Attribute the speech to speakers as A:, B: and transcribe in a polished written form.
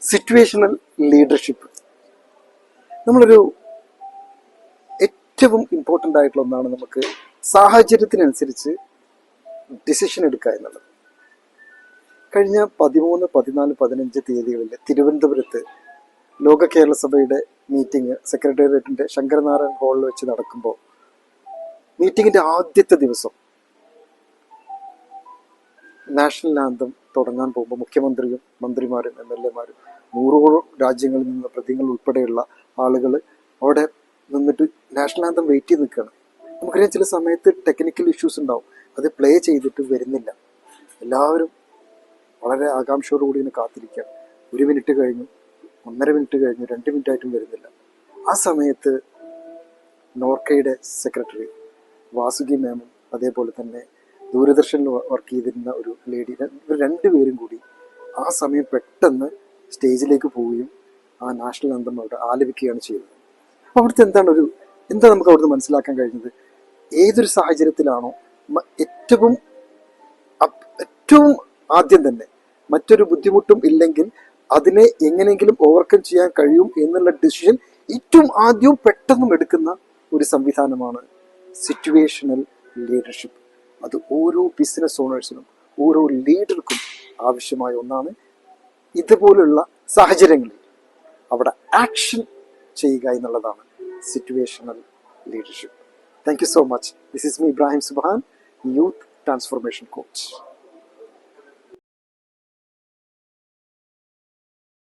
A: Situational leadership നമ്മളൊരു ഏറ്റവും important ആയിട്ടുള്ള ഒന്നാണ്. നമുക്ക് സാഹചര്യത്തിനനുസരിച്ച് ഡിസിഷൻ എടുക്കുക എന്നുള്ളത്. കഴിഞ്ഞ 13, 14, 15 തീയതികളിൽ തിരുവനന്തപുരത്ത് ലോക കേരള സഭയുടെ മീറ്റിംഗ് സെക്രട്ടേറിയറ്റിൻ്റെ ശങ്കരനാരായൺ ഹാളിൽ വെച്ച് നടക്കുമ്പോൾ മീറ്റിങ്ങിൻ്റെ ആദ്യത്തെ ദിവസം നാഷണൽ ആന്തം തുടങ്ങാൻ പോകുമ്പോൾ മുഖ്യമന്ത്രിയും മന്ത്രിമാരും MLA മാരും 100ഓളം രാജ്യങ്ങളിൽ നിന്ന് പ്രതിനിധികൾ ഉൾപ്പെടെയുള്ള ആളുകൾ അവിടെ നിന്നിട്ട് നാഷണൽ ആന്തം വെയിറ്റ് ചെയ്ത് നിൽക്കുകയാണ്. നമുക്കറിയാം ചില സമയത്ത് ടെക്നിക്കൽ ഇഷ്യൂസ് ഉണ്ടാവും, അത് പ്ലേ ചെയ്തിട്ട് വരുന്നില്ല. എല്ലാവരും വളരെ ആകാംക്ഷയോടുകൂടി ഇങ്ങനെ കാത്തിരിക്കുകയാണ്. 1 മിനിറ്റ് കഴിഞ്ഞു, 1.5 മിനിറ്റ് കഴിഞ്ഞു, 2 മിനിറ്റ് ആയിട്ടും വരുന്നില്ല. ആ സമയത്ത് നോർക്കയുടെ സെക്രട്ടറി വാസുകി മാമും അതേപോലെ തന്നെ ദൂരദർശനിൽ വർക്ക് ചെയ്തിരുന്ന ഒരു ലേഡി, ഇവർ 2 പേരും കൂടി ആ സമയം പെട്ടെന്ന് സ്റ്റേജിലേക്ക് പോവുകയും ആ നാഷണൽ ആന്തം അവിടെ ആലപിക്കുകയാണ് ചെയ്തത്. അപ്പോൾ അവിടുത്തെ എന്താ നമുക്ക് അവിടുന്ന് മനസ്സിലാക്കാൻ കഴിഞ്ഞത്? ഏതൊരു സാഹചര്യത്തിലാണോ ഏറ്റവും ആദ്യം തന്നെ മറ്റൊരു ബുദ്ധിമുട്ടും ഇല്ലെങ്കിൽ അതിനെ എങ്ങനെയെങ്കിലും ഓവർകം ചെയ്യാൻ കഴിയും എന്നുള്ള ഡിസിഷൻ ഏറ്റവും ആദ്യവും പെട്ടെന്നും എടുക്കുന്ന ഒരു സംവിധാനമാണ് സിറ്റുവേഷണൽ ലീഡർഷിപ്പ്. അത് ഓരോ ബിസിനസ് ഓണേഴ്സിനും ഓരോ ലീഡർക്കും ആവശ്യമായ ഒന്നാണ്. ഇതുപോലുള്ള സാഹചര്യങ്ങളിൽ അവിടെ ആക്ഷൻ ചെയ്യുക എന്നുള്ളതാണ് situational leadership. Thank you so much. This is me Ibrahim Subhan, youth transformation coach.